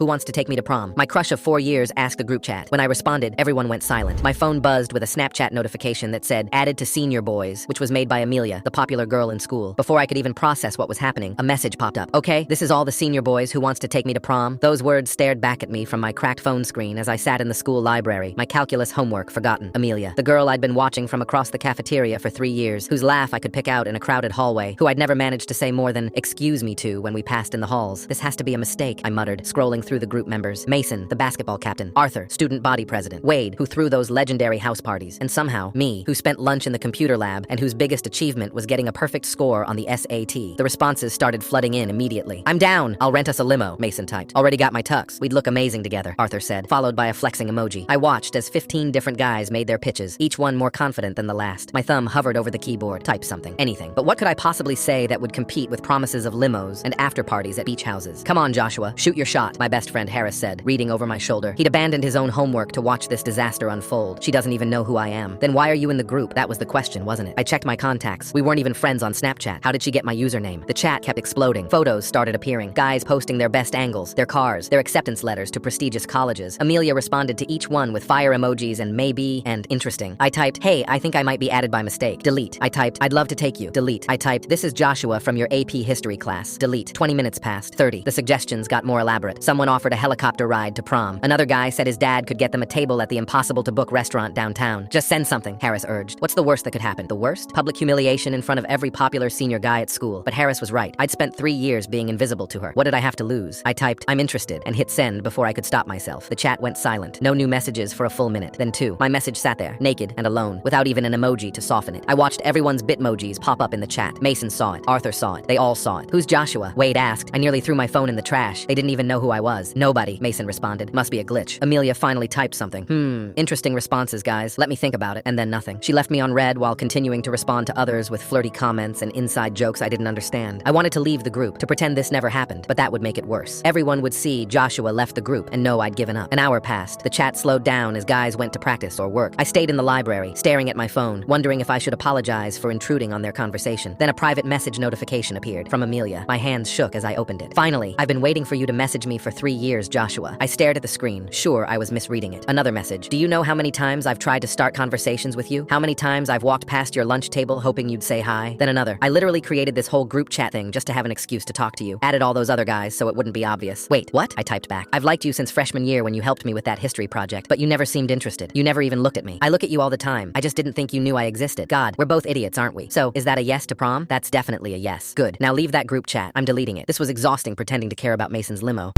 Who wants to take me to prom? My crush of 4 years asked a group chat. When I responded, everyone went silent. My phone buzzed with a Snapchat notification that said, added to senior boys, which was made by Amelia, the popular girl in school. Before I could even process what was happening, a message popped up. Okay, this is all the senior boys who wants to take me to prom. Those words stared back at me from my cracked phone screen as I sat in the school library, my calculus homework forgotten. Amelia, the girl I'd been watching from across the cafeteria for 3 years, whose laugh I could pick out in a crowded hallway, who I'd never managed to say more than, excuse me to, when we passed in the halls. This has to be a mistake, I muttered, scrolling through the group members. Mason, the basketball captain. Arthur, student body president. Wade, who threw those legendary house parties. And somehow, me, who spent lunch in the computer lab and whose biggest achievement was getting a perfect score on the SAT. The responses started flooding in immediately. I'm down. I'll rent us a limo, Mason typed. Already got my tux. We'd look amazing together, Arthur said, followed by a flexing emoji. I watched as 15 different guys made their pitches, each one more confident than the last. My thumb hovered over the keyboard. Type something. Anything. But what could I possibly say that would compete with promises of limos and after parties at beach houses? Come on, Joshua. Shoot your shot, my best friend Harris said, reading over my shoulder. He'd abandoned his own homework to watch this disaster unfold. She doesn't even know who I am. Then why are you in the group? That was the question, wasn't it? I checked my contacts. We weren't even friends on Snapchat. How did she get my username? The chat kept exploding. Photos started appearing. Guys posting their best angles, their cars, their acceptance letters to prestigious colleges. Amelia responded to each one with fire emojis and maybe and interesting. I typed, hey, I think I might be added by mistake. Delete. I typed, I'd love to take you. Delete. I typed, this is Joshua from your AP history class. Delete. 20 minutes passed. 30. The suggestions got more elaborate. Someone offered a helicopter ride to prom. Another guy said his dad could get them a table at the impossible-to-book restaurant downtown. Just send something, Harris urged. What's the worst that could happen? The worst? Public humiliation in front of every popular senior guy at school. But Harris was right. I'd spent 3 years being invisible to her. What did I have to lose? I typed, I'm interested, and hit send before I could stop myself. The chat went silent. No new messages for a full minute. Then 2. My message sat there, naked and alone, without even an emoji to soften it. I watched everyone's bitmojis pop up in the chat. Mason saw it. Arthur saw it. They all saw it. Who's Joshua? Wade asked. I nearly threw my phone in the trash. They didn't even know who I was. Nobody, Mason responded. Must be a glitch. Amelia finally typed something. Interesting responses, guys. Let me think about it. And then nothing. She left me on read while continuing to respond to others with flirty comments and inside jokes I didn't understand. I wanted to leave the group, to pretend this never happened, but that would make it worse. Everyone would see Joshua left the group and know I'd given up. An hour passed. The chat slowed down as guys went to practice or work. I stayed in the library, staring at my phone, wondering if I should apologize for intruding on their conversation. Then a private message notification appeared from Amelia. My hands shook as I opened it. Finally, I've been waiting for you to message me for 3 years, Joshua. I stared at the screen, sure I was misreading it. Another message. Do you know how many times I've tried to start conversations with you? How many times I've walked past your lunch table hoping you'd say hi? Then another. I literally created this whole group chat thing just to have an excuse to talk to you. Added all those other guys so it wouldn't be obvious. Wait, what? I typed back. I've liked you since freshman year when you helped me with that history project, but you never seemed interested. You never even looked at me. I look at you all the time. I just didn't think you knew I existed. God, we're both idiots, aren't we? So, is that a yes to prom? That's definitely a yes. Good. Now leave that group chat. I'm deleting it. This was exhausting pretending to care about Mason's limo.